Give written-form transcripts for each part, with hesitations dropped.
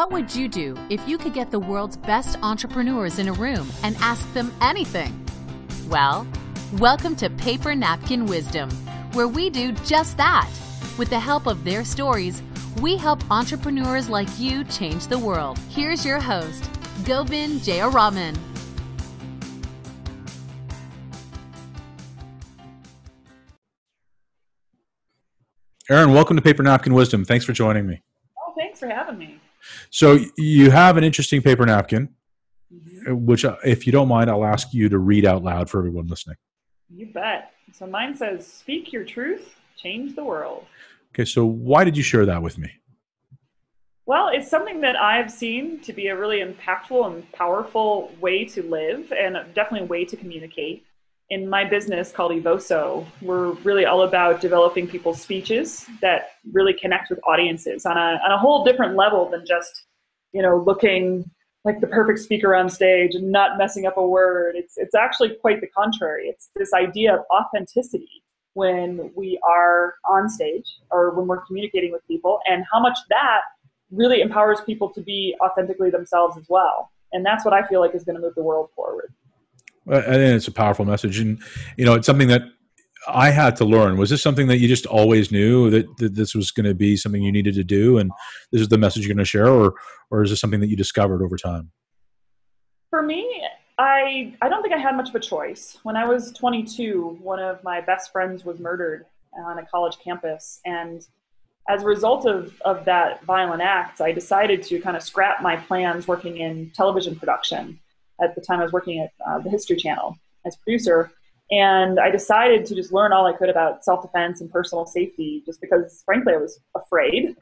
What would you do if you could get the world's best entrepreneurs in a room and ask them anything? Well, welcome to Paper Napkin Wisdom, where we do just that. With the help of their stories, we help entrepreneurs like you change the world. Here's your host, Govind Jayaraman. Erin, welcome to Paper Napkin Wisdom. Thanks for joining me. Oh, thanks for having me. So you have an interesting paper napkin, which, if you don't mind, I'll ask you to read out loud for everyone listening. You bet. So mine says, speak your truth, change the world. Okay, so why did you share that with me? Well, it's something that I've seen to be a really impactful and powerful way to live, and definitely a way to communicate. In my business called Evoso, we're really all about developing people's speeches that really connect with audiences on a whole different level than just, looking like the perfect speaker on stage and not messing up a word. It's actually quite the contrary. It's this idea of authenticity when we are on stage or when we're communicating with people, and how much that really empowers people to be authentically themselves as well. And that's what I feel like is going to move the world forward. I think it's a powerful message. And, it's something that I had to learn. Was this something that you just always knew that this was going to be something you needed to do, and this is the message you're going to share, or is this something that you discovered over time? For me, I don't think I had much of a choice. When I was 22, one of my best friends was murdered on a college campus. And as a result of that violent act, I decided to kind of scrap my plans working in television production. At the time, I was working at the History Channel as producer. And I decided to just learn all I could about self-defense and personal safety, just because, frankly, I was afraid.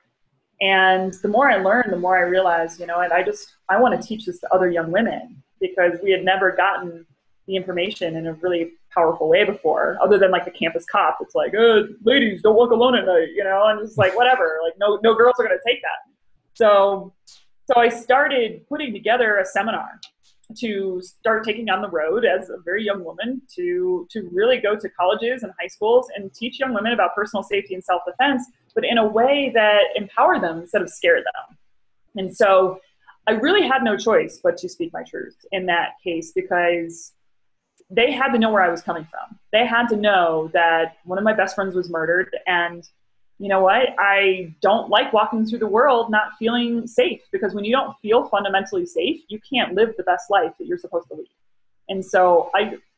And the more I learned, the more I realized, I want to teach this to other young women, because we had never gotten the information in a really powerful way before, other than like the campus cop. It's like, ladies, don't walk alone at night, and it's like, whatever, like no girls are going to take that. So I started putting together a seminar to start taking on the road as a very young woman to really go to colleges and high schools and teach young women about personal safety and self-defense, but in a way that empowered them instead of scared them. And so I really had no choice but to speak my truth in that case, because they had to know where I was coming from. They had to know that one of my best friends was murdered, and you know what? I don't like walking through the world not feeling safe, because when you don't feel fundamentally safe, you can't live the best life that you're supposed to lead. And so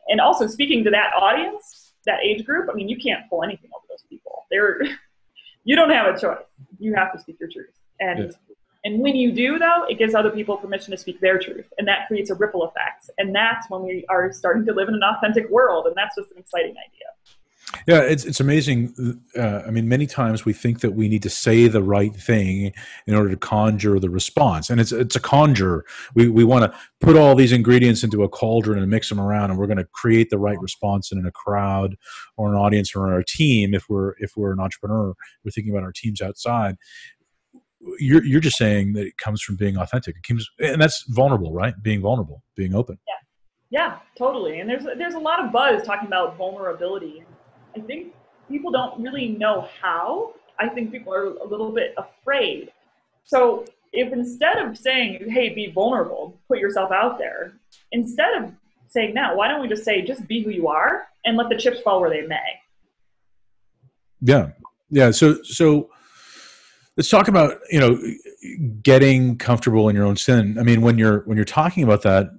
and also speaking to that audience, that age group, you can't pull anything over those people. You don't have a choice. You have to speak your truth. And when you do, though, it gives other people permission to speak their truth, and that creates a ripple effect. And that's when we are starting to live in an authentic world, and that's just an exciting idea. Yeah, it's amazing. Many times we think that we need to say the right thing in order to conjure the response, and it's a conjure. We want to put all these ingredients into a cauldron and mix them around, and we're going to create the right response in a crowd or an audience or our team. If we're an entrepreneur, we're thinking about our teams outside. You're just saying that it comes from being authentic. And that's vulnerable, right? Being vulnerable, being open. Yeah, totally. And there's a lot of buzz talking about vulnerability. I think people don't really know how. I think people are a little bit afraid. So if instead of saying, hey, be vulnerable, put yourself out there, instead of saying that, why don't we just say, just be who you are and let the chips fall where they may? Yeah. So let's talk about, getting comfortable in your own sin. When you're talking about that,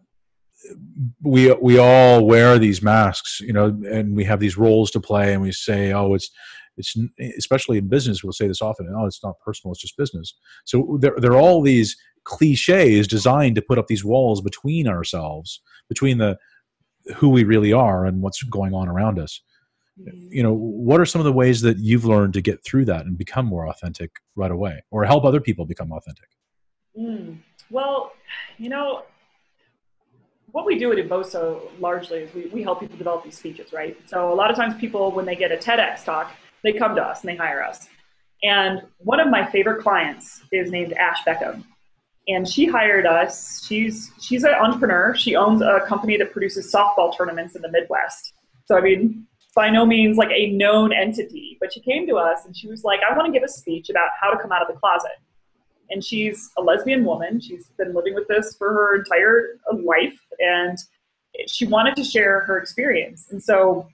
we all wear these masks, and we have these roles to play, and we say, oh, it's especially in business, we'll say this often, oh, it's not personal, it's just business. So there are all these cliches designed to put up these walls between ourselves, between who we really are and what's going on around us. What are some of the ways that you've learned to get through that and become more authentic right away, or help other people become authentic? Well, what we do at Evoso largely is we help people develop these speeches, right? So a lot of times people, when they get a TEDx talk, they come to us and they hire us. And one of my favorite clients is named Ash Beckham. And she hired us. She's an entrepreneur. She owns a company that produces softball tournaments in the Midwest. So, by no means like a known entity. But she came to us and she was like, I want to give a speech about how to come out of the closet. And she's a lesbian woman. She's been living with this for her entire life, and she wanted to share her experience. And so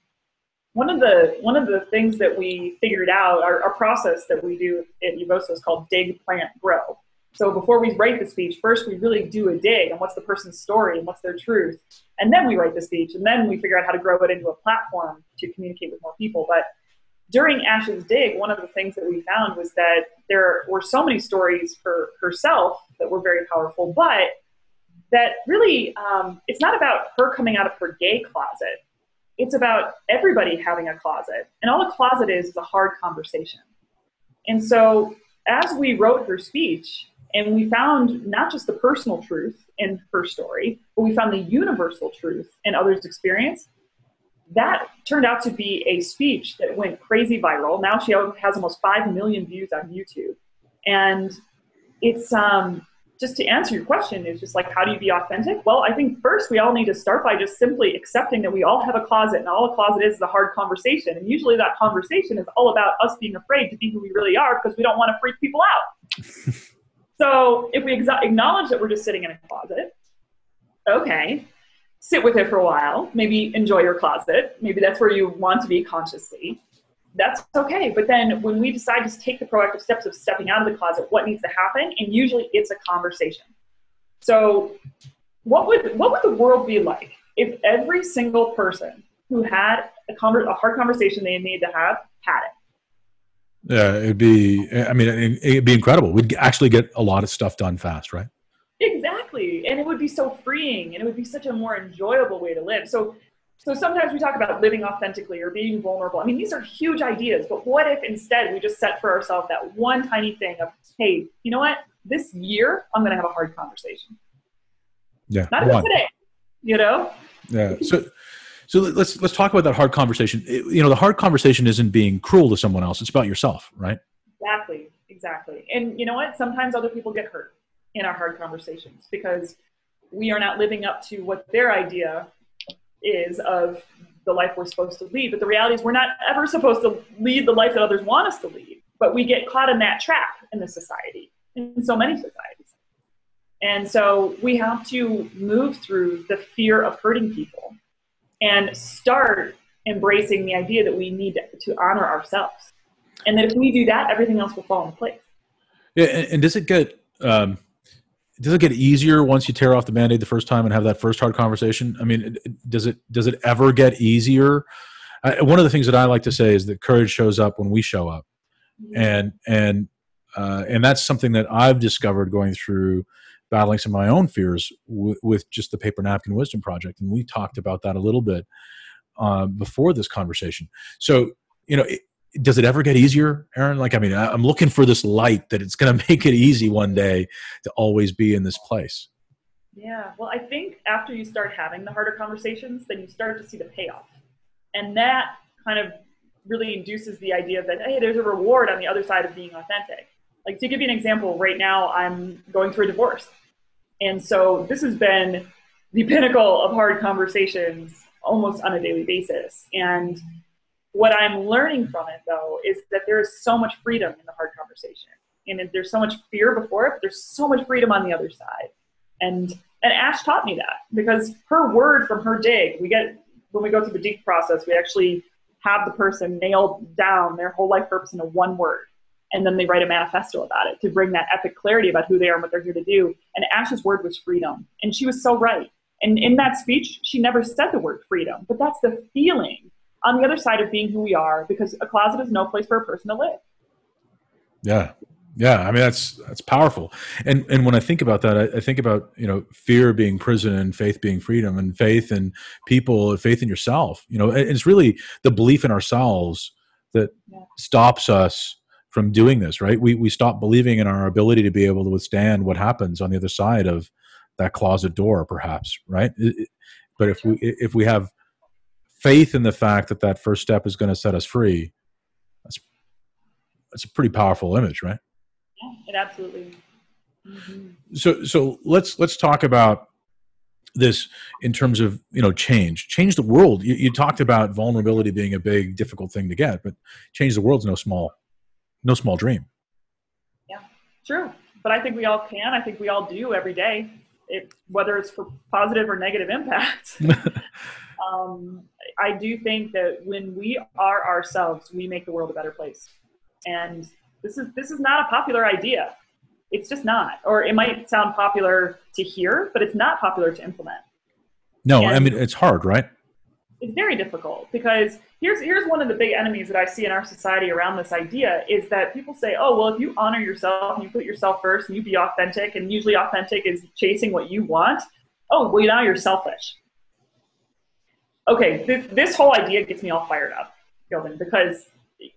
one of the things that we figured out, our process that we do at evoso is called dig, plant, grow. So before we write the speech, first we really do a dig on what's the person's story and what's their truth. And then we write the speech, and then we figure out how to grow it into a platform to communicate with more people. But during Ash's dig, one of the things that we found was that there were so many stories for herself that were very powerful, but that really, it's not about her coming out of her gay closet. It's about everybody having a closet. And all a closet is a hard conversation. And so as we wrote her speech, and we found not just the personal truth in her story, but we found the universal truth in others' experience, that turned out to be a speech that went crazy viral. Now she has almost 5 million views on YouTube. And it's, just to answer your question, is just like, how do you be authentic? Well, I think first we all need to start by just simply accepting that we all have a closet, and all a closet is a hard conversation. And usually that conversation is all about us being afraid to be who we really are because we don't want to freak people out. So if we acknowledge that we're just sitting in a closet, okay, sit with it for a while, maybe enjoy your closet. Maybe that's where you want to be consciously. That's okay. But then when we decide to take the proactive steps of stepping out of the closet, what needs to happen? And usually it's a conversation. So what would the world be like if every single person who had a hard conversation they needed to have had it? Yeah, it'd be incredible. We'd actually get a lot of stuff done fast, right? Exactly. And it would be so freeing, and it would be such a more enjoyable way to live. So sometimes we talk about living authentically or being vulnerable. I mean, these are huge ideas, but what if instead we just set for ourselves that one tiny thing of, hey, you know what? This year, I'm going to have a hard conversation. Yeah. Not just today, you know? Yeah. So let's talk about that hard conversation. The hard conversation isn't being cruel to someone else. It's about yourself, right? Exactly. And you know what? Sometimes other people get hurt in our hard conversations because we are not living up to what their idea is of the life we're supposed to lead. But the reality is we're not ever supposed to lead the life that others want us to lead. But we get caught in that trap in this society, in so many societies. And so we have to move through the fear of hurting people and start embracing the idea that we need to honor ourselves. And that if we do that, everything else will fall into place. Yeah, and does it get easier once you tear off the Band-Aid the first time and have that first hard conversation? I mean, does it ever get easier? One of the things that I like to say is that courage shows up when we show up. Mm-hmm. And that's something that I've discovered going through battling some of my own fears with just the Paper Napkin Wisdom Project. And we talked about that a little bit before this conversation. So, does it ever get easier, Erin? I'm looking for this light that it's going to make it easy one day to always be in this place. Yeah. Well, I think after you start having the harder conversations, then you start to see the payoff. And that kind of really induces the idea that, hey, there's a reward on the other side of being authentic. Like, to give you an example, right now I'm going through a divorce. And so this has been the pinnacle of hard conversations almost on a daily basis. And what I'm learning from it, though, is that there is so much freedom in the hard conversation. And there's so much fear before it, but there's so much freedom on the other side. And Ash taught me that, because her word from her dig, when we go through the dig process, we actually have the person nail down their whole life purpose into one word. And then they write a manifesto about it to bring that epic clarity about who they are and what they're here to do. And Ash's word was freedom. And she was so right. And in that speech, she never said the word freedom, but that's the feeling on the other side of being who we are, because a closet is no place for a person to live. Yeah. Yeah. I mean, that's powerful. And when I think about that, I think about, fear being prison and faith being freedom, and faith in people, faith in yourself, and it's really the belief in ourselves that stops us from doing this, right? We stop believing in our ability to be able to withstand what happens on the other side of that closet door, perhaps, right? But if we have faith in the fact that first step is going to set us free, that's a pretty powerful image, right? Yeah, it absolutely. Mm-hmm. So let's talk about this in terms of change the world. You talked about vulnerability being a big difficult thing to get, but change the world's no small dream. Yeah, true. but I think we all can. I think we all do every day, whether it's for positive or negative impact. I do think that when we are ourselves, we make the world a better place. And this is not a popular idea. It's just not. Or it might sound popular to hear, but it's not popular to implement. No, and I mean, it's hard, right? It's very difficult, because here's one of the big enemies that I see in our society around this idea is that people say, oh, well, if you honor yourself and you put yourself first and you be authentic, and usually authentic is chasing what you want, oh, well, now you're selfish. Okay, this whole idea gets me all fired up, Gilvin, because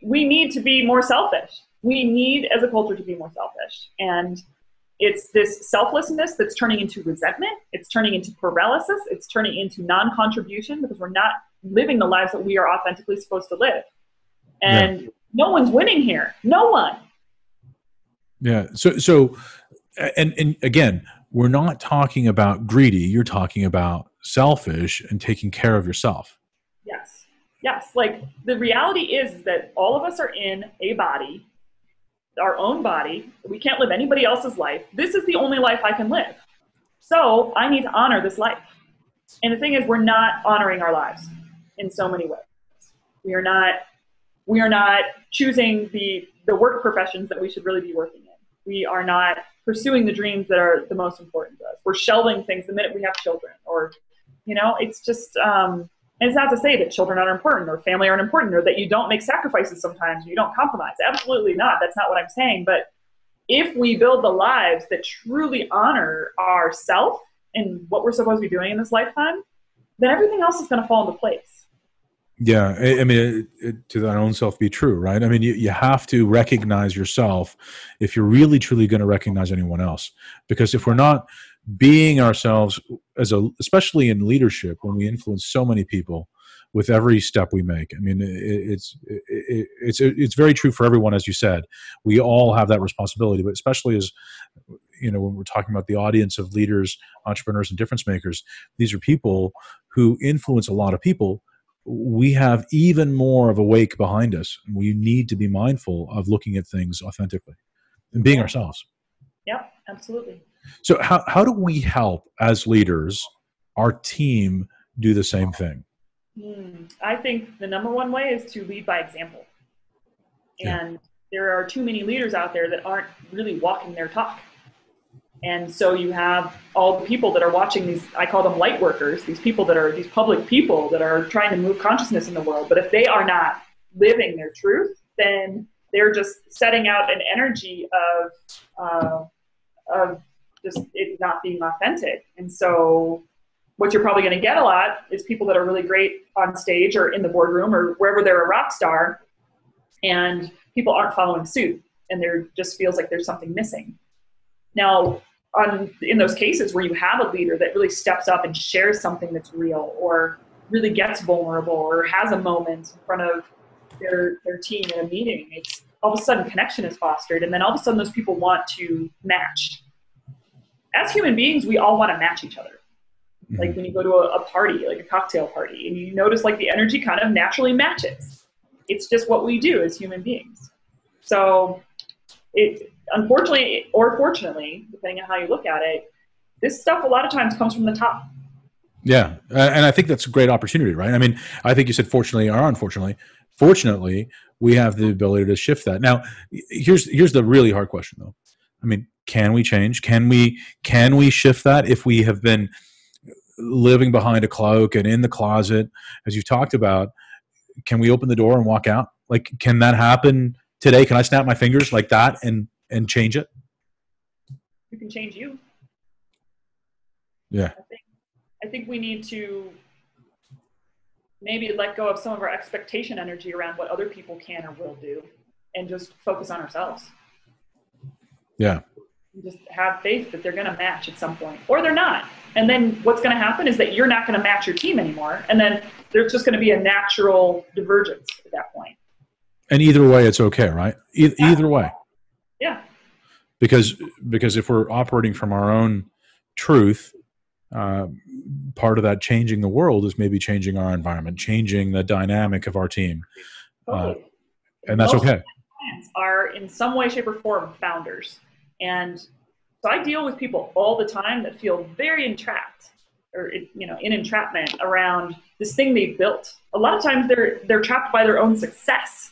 we need to be more selfish. We need, as a culture, to be more selfish. And it's this selflessness that's turning into resentment. It's turning into paralysis. It's turning into non-contribution, because we're not living the lives that we are authentically supposed to live. And no one's winning here. No one. Yeah. So, and again, we're not talking about greedy. You're talking about selfish and taking care of yourself. Yes. Yes. Like, the reality is that all of us are in a body, our own body. We can't live anybody else's life. This is the only life I can live. So I need to honor this life. And the thing is, we're not honoring our lives in so many ways. We are not choosing the work professions that we should really be working in. We are not pursuing the dreams that are the most important to us. We're shelving things the minute we have children, or, it's just, and it's not to say that children aren't important or family aren't important, or that you don't make sacrifices sometimes, or you don't compromise. Absolutely not. That's not what I'm saying. But if we build the lives that truly honor ourselves and what we're supposed to be doing in this lifetime, then everything else is going to fall into place. Yeah. I mean, to that own self be true, right? I mean, you have to recognize yourself if you're really, truly going to recognize anyone else. Because if we're not being ourselves, especially in leadership, when we influence so many people with every step we make, I mean, it's very true for everyone, as you said. We all have that responsibility, but especially as, when we're talking about the audience of leaders, entrepreneurs, and difference makers, these are people who influence a lot of people. We have even more of a wake behind us. We need to be mindful of looking at things authentically and being ourselves. Yep, absolutely. So how do we help, as leaders, our team do the same thing? I think the number one way is to lead by example. And there are too many leaders out there that aren't really walking their talk. And so you have all the people that are watching these, I call them light workers, these people that are, these public people that are trying to move consciousness in the world. But if they are not living their truth, then they're just setting out an energy of just it not being authentic. And so what you're probably going to get a lot is people that are really great on stage or in the boardroom or wherever they're a rock star, and people aren't following suit, and there just feels like there's something missing. Now, in those cases where you have a leader that really steps up and shares something that's real, or really gets vulnerable, or has a moment in front of their team in a meeting, it's all of a sudden connection is fostered, and then all of a sudden those people want to match. As human beings, we all want to match each other. Like when you go to a party, like a cocktail party, and you notice like the energy kind of naturally matches. It's just what we do as human beings. So it, unfortunately or fortunately, depending on how you look at it, this stuff a lot of times comes from the top. Yeah. And I think that's a great opportunity, right? I mean, I think you said fortunately or unfortunately. Fortunately, we have the ability to shift that. Now, here's the really hard question, though. I mean, can we change? Can we shift that if we have been living behind a cloak and in the closet, as you've talked about? Can we open the door and walk out? Like, can that happen today? Can I snap my fingers like that and change it? You can change you. Yeah. I think we need to maybe let go of some of our expectation energy around what other people can or will do, and just focus on ourselves. Yeah. Just have faith that they're going to match at some point, or they're not. And then what's going to happen is that you're not going to match your team anymore. And then there's just going to be a natural divergence at that point. And either way, it's okay, right? Either way. Yeah. Because if we're operating from our own truth, part of that changing the world is maybe changing our environment, changing the dynamic of our team. And that's okay. Clients are in some way, shape, or form founders. And So I deal with people all the time that feel very entrapped or, in entrapment around this thing they built. A lot of times they're trapped by their own success,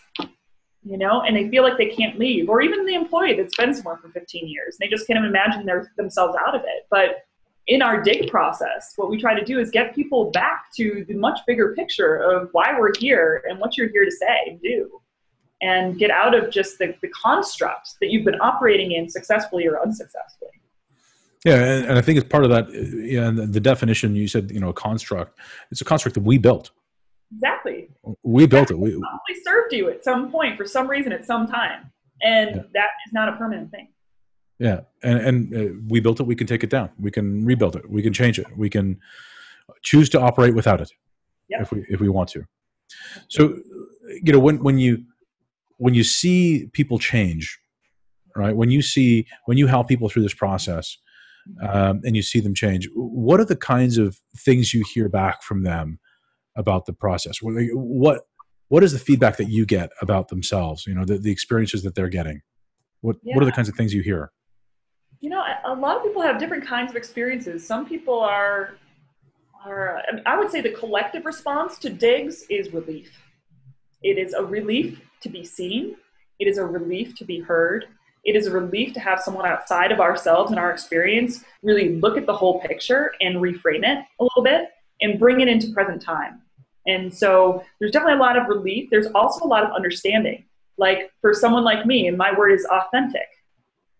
and they feel like they can't leave, or even the employee that's been somewhere for 15 years. They just can't imagine themselves out of it. But in our dig process, what we try to do is get people back to the much bigger picture of why we're here and what you're here to say and do, and get out of just the construct that you've been operating in successfully or unsuccessfully. Yeah, and I think it's part of that. Yeah, and the definition you said, a construct. It's a construct that we built. Exactly. We built it. We probably served you at some point for some reason at some time, and that is not a permanent thing. Yeah, and we built it. We can take it down. We can rebuild it. We can change it. We can choose to operate without it, if we want to. So, when you see people change, right? When you help people through this process, and you see them change, what are the kinds of things you hear back from them about the process? What is the feedback that you get about themselves? The experiences that they're getting. What are the kinds of things you hear? A lot of people have different kinds of experiences. Some people are I would say the collective response to digs is relief. It is a relief to be seen. It is a relief to be heard. It is a relief to have someone outside of ourselves and our experience really look at the whole picture and reframe it a little bit and bring it into present time. And so there's definitely a lot of relief. There's also a lot of understanding. Like for someone like me, and my word is authentic.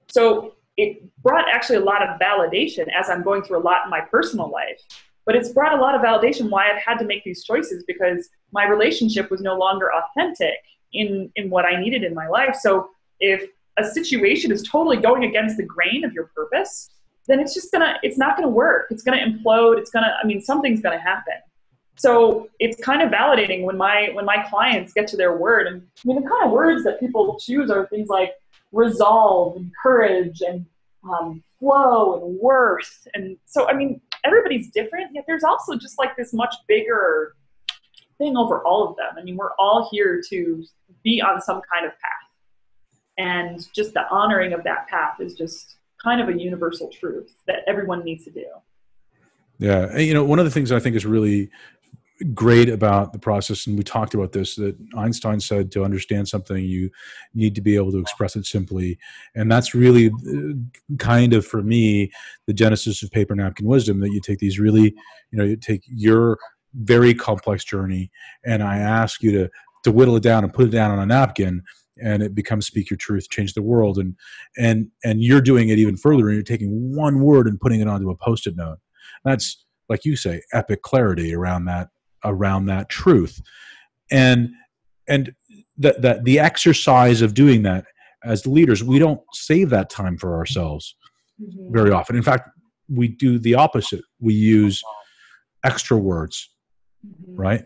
So it brought actually a lot of validation as I'm going through a lot in my personal life. But it's brought a lot of validation why I've had to make these choices, because my relationship was no longer authentic in what I needed in my life. So if a situation is totally going against the grain of your purpose, then it's not gonna work. It's gonna implode. Something's gonna happen. So it's kind of validating when my clients get to their word. And the kind of words that people choose are things like resolve and courage and flow and worth. And so, everybody's different, yet there's also just like this much bigger thing over all of them. We're all here to be on some kind of path. And just the honoring of that path is just kind of a universal truth that everyone needs to do. Yeah. And, one of the things I think is really great about the process, and we talked about this, that Einstein said to understand something, you need to be able to express it simply. And that's really kind of, for me, the genesis of Paper Napkin Wisdom, that you take these really, you take your very complex journey, and I ask you to whittle it down and put it down on a napkin, and it becomes speak your truth, change the world. And you're doing it even further, and you're taking one word and putting it onto a Post-it note. That's, like you say, epic clarity around that truth. And that the exercise of doing that as leaders, we don't save that time for ourselves very often. In fact, we do the opposite. We use extra words, right?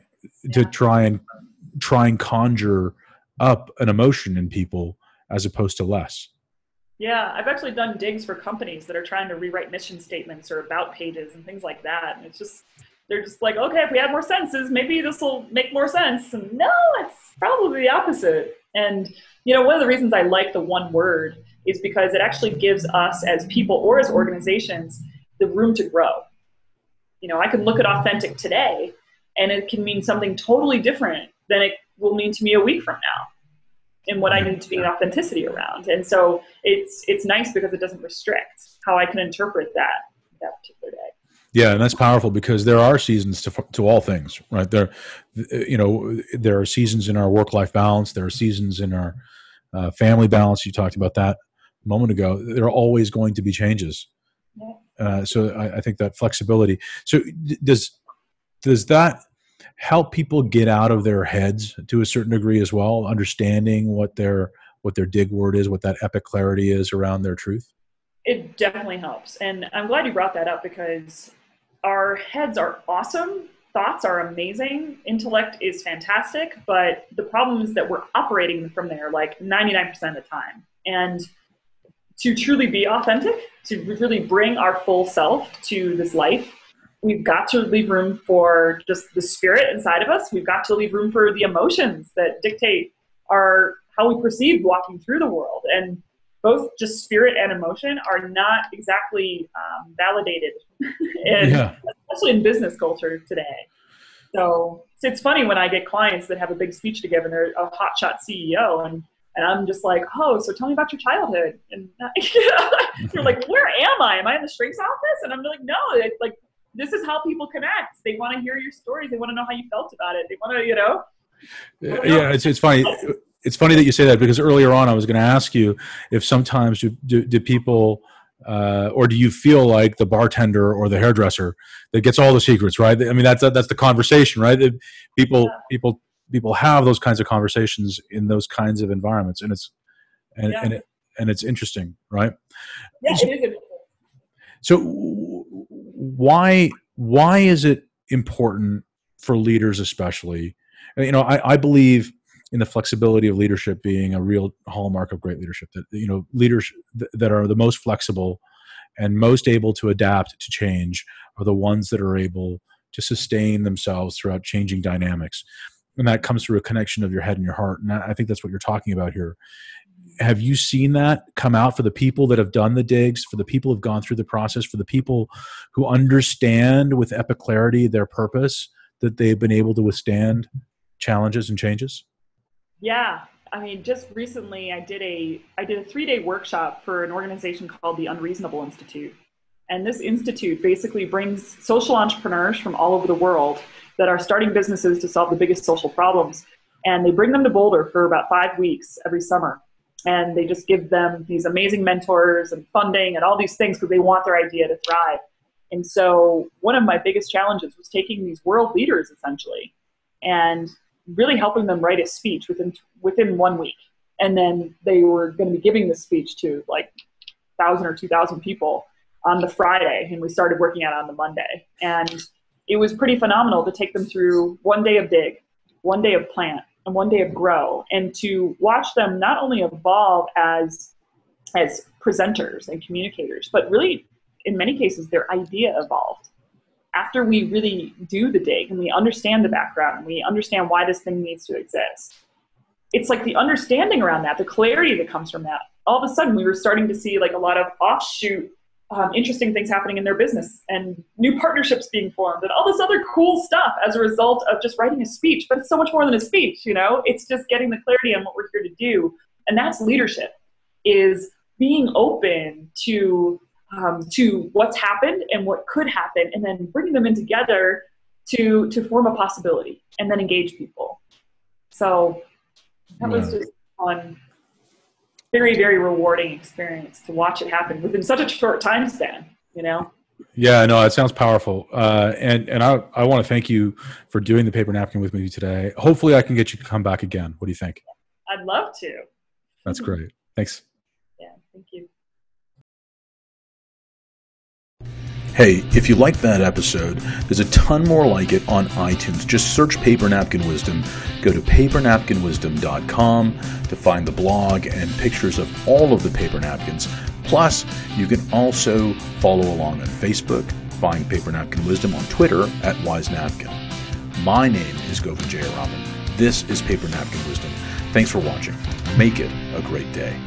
To try and conjure up an emotion in people as opposed to less. Yeah, I've actually done digs for companies that are trying to rewrite mission statements or about pages and things like that. And they're just like, okay, if we add more sentences, maybe this will make more sense. And no, it's probably the opposite. And, one of the reasons I like the one word is because it actually gives us as people or as organizations the room to grow. I can look at authentic today and it can mean something totally different than it will mean to me a week from now, and what I need to be in authenticity around. And so it's nice because it doesn't restrict how I can interpret that particular day. Yeah, and that's powerful, because there are seasons to all things, right? There are seasons in our work-life balance. There are seasons in our family balance. You talked about that a moment ago. There are always going to be changes. Yeah. So I think that flexibility. So does that help people get out of their heads to a certain degree as well, understanding what their dig word is, what that epic clarity is around their truth? It definitely helps. And I'm glad you brought that up, because our heads are awesome. Thoughts are amazing. Intellect is fantastic. But the problem is that we're operating from there like 99% of the time. And to truly be authentic, to really bring our full self to this life, we've got to leave room for just the spirit inside of us. We've got to leave room for the emotions that dictate how we perceive walking through the world. And both just spirit and emotion are not exactly validated, and especially in business culture today. So it's funny when I get clients that have a big speech to give and they're a hotshot CEO, and I'm just like, oh, so tell me about your childhood. And they're like, where am I? Am I in the shrink's office? And I'm like, no, it's like, this is how people connect. They want to hear your stories. They want to know how you felt about it. They want to, Yeah, it's funny. It's funny that you say that, because earlier on I was going to ask you if sometimes do people or do you feel like the bartender or the hairdresser that gets all the secrets, right? I mean, that's the conversation, right? People have those kinds of conversations in those kinds of environments, and it's interesting, right? Yeah, it is interesting. So why is it important for leaders, especially? I believe in the flexibility of leadership being a real hallmark of great leadership. That leaders that are the most flexible and most able to adapt to change are the ones that are able to sustain themselves throughout changing dynamics, and that comes through a connection of your head and your heart. And I think that's what you're talking about here. Have you seen that come out for the people that have done the digs, for the people who've gone through the process, for the people who understand with epic clarity their purpose, that they've been able to withstand challenges and changes? Yeah. I mean, just recently I did a 3-day workshop for an organization called the Unreasonable Institute. And this institute basically brings social entrepreneurs from all over the world that are starting businesses to solve the biggest social problems. And they bring them to Boulder for about 5 weeks every summer. And they just give them these amazing mentors and funding and all these things because they want their idea to thrive. And so one of my biggest challenges was taking these world leaders essentially and really helping them write a speech within 1 week. And then they were going to be giving this speech to like 1,000 or 2,000 people on the Friday. And we started working on it on the Monday. And it was pretty phenomenal to take them through 1 day of dig, 1 day of plant, and 1 day of grow, and to watch them not only evolve as presenters and communicators, but really in many cases their idea evolved. After we really do the dig and we understand the background and we understand why this thing needs to exist, it's like the understanding around that, the clarity that comes from that, all of a sudden we were starting to see like a lot of offshoot interesting things happening in their business and new partnerships being formed and all this other cool stuff as a result of just writing a speech. But it's so much more than a speech, it's just getting the clarity on what we're here to do. And that's leadership, is being open to what's happened and what could happen, and then bringing them in together to form a possibility and then engage people. So that was just fun. Very, very rewarding experience to watch it happen within such a short time span, Yeah, no, it sounds powerful. And I want to thank you for doing the paper napkin with me today. Hopefully I can get you to come back again. What do you think? I'd love to. That's great. Thanks. Yeah, thank you. Hey, if you liked that episode, there's a ton more like it on iTunes. Just search Paper Napkin Wisdom. Go to papernapkinwisdom.com to find the blog and pictures of all of the paper napkins. Plus, you can also follow along on Facebook, find Paper Napkin Wisdom, on Twitter at WiseNapkin. My name is Govind Jayaraman. This is Paper Napkin Wisdom. Thanks for watching. Make it a great day.